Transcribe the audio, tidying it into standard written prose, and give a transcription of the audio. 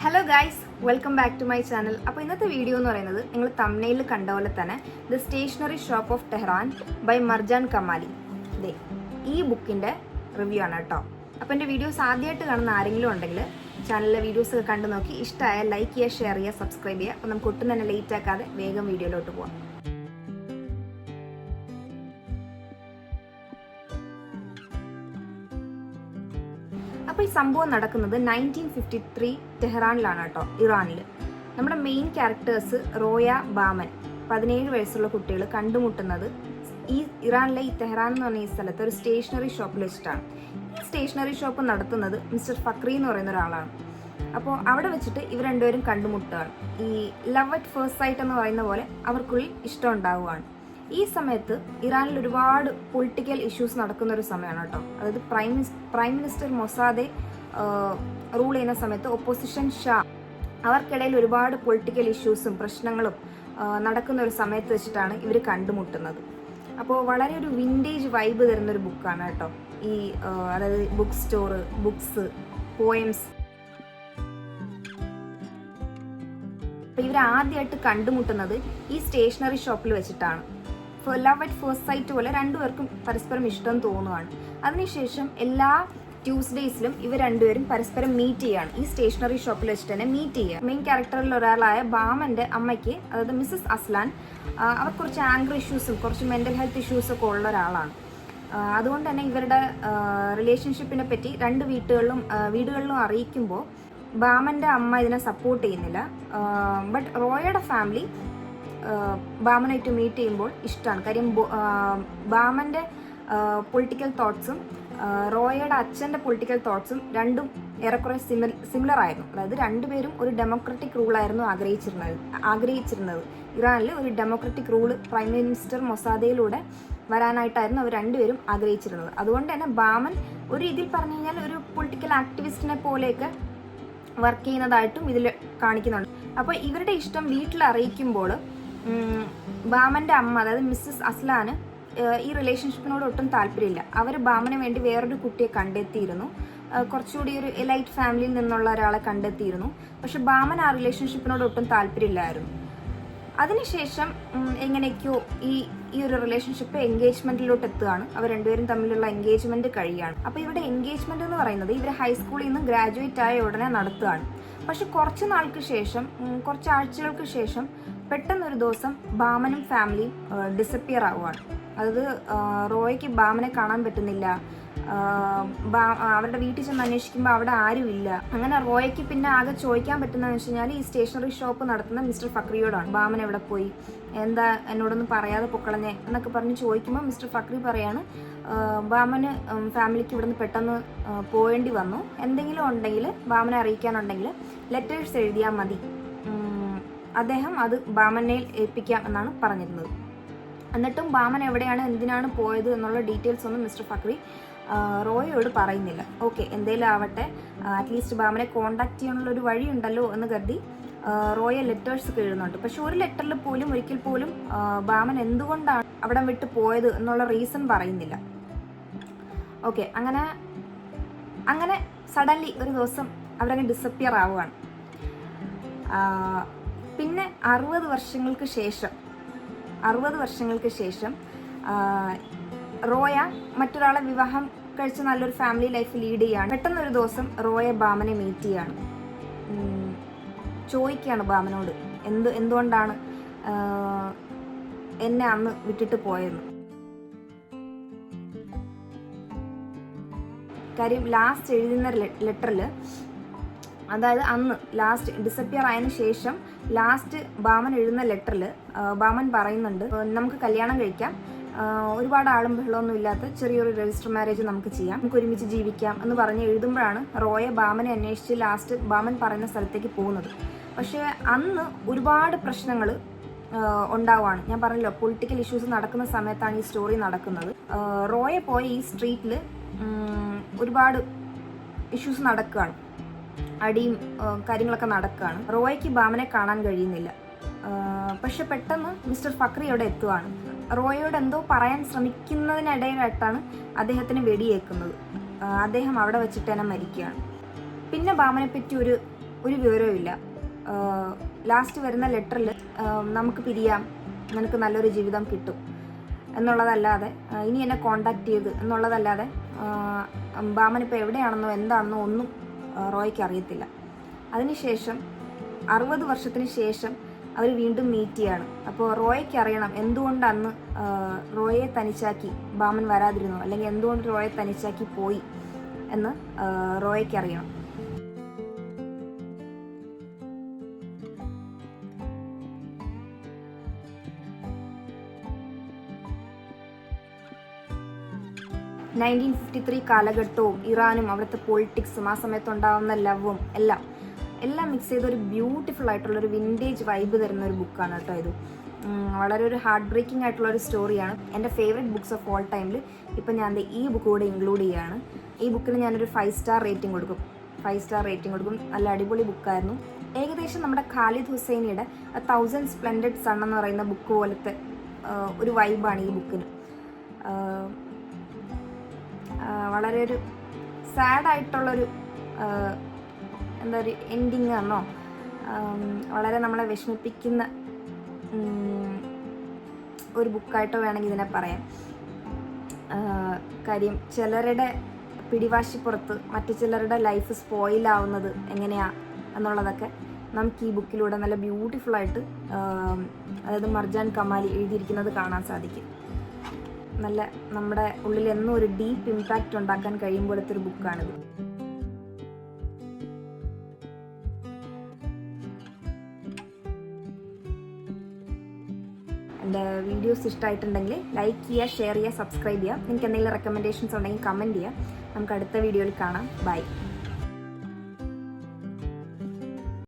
Hello guys, welcome back to my channel. അപ്പോൾ ഇന്നത്തെ video എന്ന് പറയുന്നത് നിങ്ങൾ തംബ്നെയിലിൽ കണ്ട പോലെ തന്നെ the stationery shop of Tehran by Marjan Kamali. ദേ ഈ ബുക്കിൻ്റെ റിവ്യൂ ആണ് കേട്ടോ. അപ്പോൾ എൻ്റെ വീഡിയോസ് ആദ്യമായിട്ട് കാണുന്ന ആരെങ്കിലും ഉണ്ടെങ്കിൽ ചാനലിലെ വീഡിയോസ് കണ്ടു നോക്കി ഇഷ്ടമായ ലൈക്ക് ചെയ്യുക, ഷെയർ ചെയ്യുക, സബ്സ്ക്രൈബ് ചെയ്യുക. അപ്പോൾ നമുക്ക് ഒട്ടും തന്നെ ലേറ്റ് ആക്കാതെ വേഗം വീഡിയോയിലോട്ട് പോകാം. അപ്പോൾ ഈ സംഭവം നടക്കുന്നത് 1953 ടെഹ്റാനിലാണ് കേട്ടോ, ഇറാനിൽ. നമ്മുടെ മെയിൻ ക്യാരക്ടേഴ്സ് റോയ, ബാമൻ, 17 വയസ്സുള്ള കുട്ടികൾ കണ്ടുമുട്ടുന്നത് ഈ ഇറാനിലെ ഈ ടെഹ്റാൻ എന്ന് പറഞ്ഞ ഈ സ്ഥലത്ത് ഒരു സ്റ്റേഷനറി ഷോപ്പിൽ വെച്ചിട്ടാണ്. ഈ സ്റ്റേഷനറി ഷോപ്പ് നടത്തുന്നത് മിസ്റ്റർ ഫക്രി എന്ന് പറയുന്ന ഒരാളാണ്. അപ്പോൾ അവിടെ വെച്ചിട്ട് ഇവർ രണ്ടുപേരും കണ്ടുമുട്ടുകയാണ്. ഈ ലവ് അറ്റ് ഫസ്റ്റ് സൈറ്റ് എന്ന് പറയുന്ന പോലെ അവർക്കുള്ളിൽ ഇഷ്ടം ഉണ്ടാവുകയാണ്. ഈ സമയത്ത് ഇറാനിൽ ഒരുപാട് പൊളിറ്റിക്കൽ ഇഷ്യൂസ് നടക്കുന്ന ഒരു സമയമാണ് കേട്ടോ. അതായത് പ്രൈം മിനിസ്റ്റർ മൊസാദെ റൂൾ ചെയ്യുന്ന സമയത്ത് ഒപ്പോസിഷൻ ഷാ, അവർക്കിടയിൽ ഒരുപാട് പൊളിറ്റിക്കൽ ഇഷ്യൂസും പ്രശ്നങ്ങളും നടക്കുന്ന ഒരു സമയത്ത് വെച്ചിട്ടാണ് ഇവർ കണ്ടുമുട്ടുന്നത്. അപ്പോൾ വളരെ ഒരു വിൻറ്റേജ് വൈബ് തരുന്നൊരു ബുക്കാണ് കേട്ടോ ഈ അതായത് ബുക്ക് സ്റ്റോറ്, ബുക്സ്, പോയംസ്. അപ്പോൾ ഇവർ ആദ്യമായിട്ട് കണ്ടുമുട്ടുന്നത് ഈ സ്റ്റേഷനറി ഷോപ്പിൽ വെച്ചിട്ടാണ്. ലവ് അറ്റ് ഫസ്റ്റ് സൈറ്റ് പോലെ രണ്ടുപേർക്കും പരസ്പരം ഇഷ്ടം തോന്നുവാണ്. അതിനുശേഷം എല്ലാ ട്യൂസ്ഡേയ്സിലും ഇവർ രണ്ടുപേരും പരസ്പരം മീറ്റ് ചെയ്യാണ്. ഈ സ്റ്റേഷനറി ഷോപ്പിൽ വെച്ചിട്ട് തന്നെ മീറ്റ് ചെയ്യുക. മെയിൻ ക്യാരക്ടറിൽ ഒരാളായ ബാമന്റെ അമ്മയ്ക്ക്, അതായത് മിസ്സസ് അസ്ലാൻ, അവർ കുറച്ച് ആംഗർ ഇഷ്യൂസും കുറച്ച് മെന്റൽ ഹെൽത്ത് ഇഷ്യൂസും ഒക്കെ ഉള്ള ഒരാളാണ്. അതുകൊണ്ട് തന്നെ ഇവരുടെ റിലേഷൻഷിപ്പിനെ പറ്റി രണ്ട് വീടുകളിലും അറിയിക്കുമ്പോൾ ബാമന്റെ അമ്മ ഇതിനെ സപ്പോർട്ട് ചെയ്യുന്നില്ല. ബട്ട് റോയയുടെ ഫാമിലി ബാമനായിട്ട് മീറ്റ് ചെയ്യുമ്പോൾ ഇഷ്ടമാണ്. കാര്യം ബാമന്റെ പൊളിറ്റിക്കൽ തോട്ട്സും റോയയുടെ അച്ഛൻ്റെ പൊളിറ്റിക്കൽ തോട്ട്സും രണ്ടും ഏറെക്കുറെ സിമിലർ ആയിരുന്നു. അതായത് രണ്ടുപേരും ഒരു ഡെമോക്രാറ്റിക് റൂളായിരുന്നു ആഗ്രഹിച്ചിരുന്നത്. ഇറാനിൽ ഒരു ഡെമോക്രാറ്റിക് റൂള് പ്രൈം മിനിസ്റ്റർ മൊസാദയിലൂടെ വരാനായിട്ടായിരുന്നു അവർ രണ്ടുപേരും ആഗ്രഹിച്ചിരുന്നത്. അതുകൊണ്ട് തന്നെ ബാമൻ ഒരു രീതിയിൽ പറഞ്ഞു കഴിഞ്ഞാൽ ഒരു പൊളിറ്റിക്കൽ ആക്ടിവിസ്റ്റിനെ പോലെയൊക്കെ വർക്ക് ചെയ്യുന്നതായിട്ടും ഇതിൽ കാണിക്കുന്നുണ്ട്. അപ്പോൾ ഇവരുടെ ഇഷ്ടം വീട്ടിൽ അറിയിക്കുമ്പോൾ ബാമന്റെ അമ്മ, അതായത് മിസ്സസ് അസ്ലാന്, ഈ റിലേഷൻഷിപ്പിനോട് ഒട്ടും താല്പര്യമില്ല. അവർ ബാമന് വേണ്ടി വേറൊരു കുട്ടിയെ കണ്ടെത്തിയിരുന്നു, കുറച്ചുകൂടി ഒരു എലൈറ്റ് ഫാമിലിയിൽ നിന്നുള്ള ഒരാളെ കണ്ടെത്തിയിരുന്നു. പക്ഷെ ബാമൻ ആ റിലേഷൻഷിപ്പിനോട് ഒട്ടും താല്പര്യമില്ലായിരുന്നു. അതിനുശേഷം എങ്ങനെയൊക്കെയോ ഈ ഒരു റിലേഷൻഷിപ്പ് എൻഗേജ്മെന്റിലോട്ട് എത്തുകയാണ്. അവർ രണ്ടുപേരും തമ്മിലുള്ള എൻഗേജ്മെന്റ് കഴിയാണ്. അപ്പോൾ ഇവിടെ എൻഗേജ്മെന്റ് എന്ന് പറയുന്നത് ഇവർ ഹൈസ്കൂളിൽ നിന്ന് ഗ്രാജുവേറ്റ് ആയ ഉടനെ നടത്തുകയാണ്. പക്ഷെ കുറച്ച് ആഴ്ചകൾക്ക് ശേഷം പെട്ടെന്നൊരു ദിവസം ബാമനും ഫാമിലിയും ഡിസപ്പിയർ ആവുകയാണ്. അതായത് റോയ്ക്ക് ബാമനെ കാണാൻ പറ്റുന്നില്ല. അവരുടെ വീട്ടിൽ ചെന്ന് അന്വേഷിക്കുമ്പോൾ അവിടെ ആരുമില്ല. അങ്ങനെ റോയ്ക്ക് പിന്നെ ആകെ ചോദിക്കാൻ പറ്റുന്നതെന്ന് വെച്ച് കഴിഞ്ഞാൽ ഈ സ്റ്റേഷനറി ഷോപ്പ് നടത്തുന്ന മിസ്റ്റർ ഫക്രിയോടാണ്. ബാമൻ എവിടെ പോയി, എന്താ എന്നോടൊന്നും പറയാതെ പൊക്കളഞ്ഞേ എന്നൊക്കെ പറഞ്ഞ് ചോദിക്കുമ്പോൾ മിസ്റ്റർ ഫക്രി പറയാണ് ബാമന് ഫാമിലിക്ക് ഇവിടുന്ന് പെട്ടെന്ന് പോകേണ്ടി വന്നു. എന്തെങ്കിലും ഉണ്ടെങ്കിൽ ബാമനെ അറിയിക്കാനുണ്ടെങ്കിൽ ലെറ്റേഴ്സ് എഴുതിയാൽ മതി, അദ്ദേഹം അത് ബാമനെ ഏൽപ്പിക്കാം എന്നാണ് പറഞ്ഞിരുന്നത്. എന്നിട്ടും ബാമൻ എവിടെയാണ്, എന്തിനാണ് പോയത് എന്നുള്ള ഡീറ്റെയിൽസ് ഒന്നും മിസ്റ്റർ ഫക്രി റോയോട് പറയുന്നില്ല. ഓക്കെ, എന്തേലും ആവട്ടെ, അറ്റ്ലീസ്റ്റ് ബാമനെ കോണ്ടാക്ട് ചെയ്യാനുള്ള ഒരു വഴി ഉണ്ടല്ലോ എന്ന് കരുതി റോയ ലെറ്റേഴ്സ് എഴുതുന്നുണ്ട്. പക്ഷെ ഒരു ലെറ്ററിൽ പോലും ഒരിക്കൽ പോലും ബാമൻ എന്തുകൊണ്ടാണ് അവിടെ വിട്ട് പോയത് എന്നുള്ള റീസൺ പറയുന്നില്ല. ഓക്കെ, അങ്ങനെ സഡൻലി ഒരു ദിവസം അവരങ്ങ് ഡിസപ്പിയർ ആവുകയാണ്. പിന്നെ 60 വർഷങ്ങൾക്ക് ശേഷം റോയ മറ്റൊരാളെ വിവാഹം കഴിച്ച് നല്ലൊരു ഫാമിലി ലൈഫ് ലീഡ് ചെയ്യാണ്. പെട്ടെന്നൊരു ദിവസം റോയ ബാമനെ മീറ്റ് ചെയ്യാണ്. ചോദിക്കുകയാണ് ബാമനോട് എന്തുകൊണ്ടാണ് എന്നെ അന്ന് വിട്ടിട്ട് പോയെന്ന്. കാര്യം ലാസ്റ്റ് എഴുതുന്ന ലെറ്ററിൽ, അതായത് അന്ന് ലാസ്റ്റ് ഡിസപ്പിയർ ആയതിനു ശേഷം ലാസ്റ്റ് ബാമൻ എഴുതുന്ന ലെറ്ററിൽ ബാമൻ പറയുന്നുണ്ട്, നമുക്ക് കല്യാണം കഴിക്കാം, ഒരുപാട് ആളും ബഹളമൊന്നും ഇല്ലാത്ത ചെറിയൊരു രജിസ്റ്റർ മാരേജ് നമുക്ക് ചെയ്യാം, നമുക്ക് ഒരുമിച്ച് ജീവിക്കാം എന്ന് പറഞ്ഞ് എഴുതുമ്പോഴാണ് റോയ ബാമനെ അന്വേഷിച്ച് ലാസ്റ്റ് ബാമൻ പറയുന്ന സ്ഥലത്തേക്ക് പോകുന്നത്. പക്ഷേ അന്ന് ഒരുപാട് പ്രശ്നങ്ങൾ ഉണ്ടാവുകയാണ്. ഞാൻ പറഞ്ഞല്ലോ, പൊളിറ്റിക്കൽ ഇഷ്യൂസ് നടക്കുന്ന സമയത്താണ് ഈ സ്റ്റോറി നടക്കുന്നത്. റോയ പോയ ഈ സ്ട്രീറ്റിൽ ഒരുപാട് ഇഷ്യൂസ് നടക്കുകയാണ്, അടിയും കാര്യങ്ങളൊക്കെ നടക്കുകയാണ്. റോയയ്ക്ക് ബാമനെ കാണാൻ കഴിയുന്നില്ല. പക്ഷെ പെട്ടെന്ന് മിസ്റ്റർ ഫക്രി അവിടെ എത്തുകയാണ്. റോയയോട് എന്തോ പറയാൻ ശ്രമിക്കുന്നതിനിടയിലായിട്ടാണ് അദ്ദേഹത്തിന് വെടിയേക്കുന്നത്. അദ്ദേഹം അവിടെ വെച്ചിട്ട് തന്നെ മരിക്കുകയാണ്. പിന്നെ ബാമനെ പറ്റി ഒരു ഒരു വിവരവും ഇല്ല. ലാസ്റ്റ് വരുന്ന ലെറ്ററിൽ നമുക്ക് പിരിയാം, നിനക്ക് നല്ലൊരു ജീവിതം കിട്ടും എന്നുള്ളതല്ലാതെ, ഇനി എന്നെ കോണ്ടാക്ട് ചെയ്ത് എന്നുള്ളതല്ലാതെ ബാമൻ ഇപ്പോൾ എവിടെയാണെന്നോ എന്താണെന്നോ ഒന്നും റോയ്ക്ക് അറിയത്തില്ല. അതിനുശേഷം 60 വർഷത്തിന് ശേഷം അവർ വീണ്ടും മീറ്റ് ചെയ്യാണ്. അപ്പോൾ റോയ്ക്ക് അറിയണം എന്തുകൊണ്ട് അന്ന് റോയെ തനിച്ചാക്കി ബാമൻ വരാതിരുന്നു, അല്ലെങ്കിൽ എന്തുകൊണ്ട് റോയെ തനിച്ചാക്കി പോയി എന്ന് റോയ്ക്ക് അറിയണം. കാലഘട്ടവും ഇറാനും അവിടുത്തെ പൊളിറ്റിക്സും ആ സമയത്തുണ്ടാവുന്ന ലവും എല്ലാം മിക്സ് ചെയ്ത ഒരു ബ്യൂട്ടിഫുൾ ആയിട്ടുള്ളൊരു വിൻറ്റേജ് വൈബ് തരുന്ന ഒരു ബുക്കാണ് കേട്ടോ ഇത്. വളരെ ഒരു ഹാർട്ട് ബ്രേക്കിംഗ് ആയിട്ടുള്ളൊരു സ്റ്റോറിയാണ്. എൻ്റെ ഫേവറേറ്റ് ബുക്സ് ഓഫ് ഓൾ ടൈമിൽ ഇപ്പം ഞാൻ ഈ ബുക്ക് കൂടെ ഇൻക്ലൂഡ് ചെയ്യുകയാണ്. ഈ ബുക്കിന് ഞാനൊരു 5 സ്റ്റാർ റേറ്റിംഗ് കൊടുക്കും. നല്ല അടിപൊളി ബുക്കായിരുന്നു. ഏകദേശം നമ്മുടെ ഖാലിദ് ഹുസൈനിയുടെ 1000 സ്പ്ലെൻഡഡ് സൺ എന്ന് പറയുന്ന ബുക്ക് പോലത്തെ ഒരു വൈബാണ് ഈ ബുക്കിന്. വളരെ ഒരു സാഡായിട്ടുള്ളൊരു എന്താ ഒരു എൻഡിങ് ആണോ, വളരെ നമ്മളെ വിഷമിപ്പിക്കുന്ന ഒരു ബുക്കായിട്ടോ വേണമെങ്കിൽ ഇതിനെ പറയാം. കാര്യം ചിലരുടെ പിടിവാശിപ്പുറത്ത് മറ്റു ചിലരുടെ ലൈഫ് സ്പോയിലാവുന്നത് എങ്ങനെയാ എന്നുള്ളതൊക്കെ നമുക്ക് ഈ ബുക്കിലൂടെ നല്ല ബ്യൂട്ടിഫുള്ളായിട്ട്, അതായത് മർജാൻ കമാലി എഴുതിയിരിക്കുന്നത് കാണാൻ സാധിക്കും. നല്ല നമ്മുടെ ഉള്ളിൽ എന്നും ഒരു ഡീപ്പ് ഇമ്പാക്റ്റ് ഉണ്ടാക്കാൻ കഴിയുമ്പോഴത്തെ ഒരു ബുക്കാണിത്. എൻ്റെ വീഡിയോസ് ഇഷ്ടമായിട്ടുണ്ടെങ്കിൽ ലൈക്ക് ചെയ്യുക, ഷെയർ ചെയ്യുക, സബ്സ്ക്രൈബ് ചെയ്യുക. നിങ്ങൾക്ക് എന്തെങ്കിലും റെക്കമെൻഡേഷൻസ് ഉണ്ടെങ്കിൽ കമൻറ്റ് ചെയ്യുക. നമുക്ക് അടുത്ത വീഡിയോയിൽ കാണാം. ബൈ.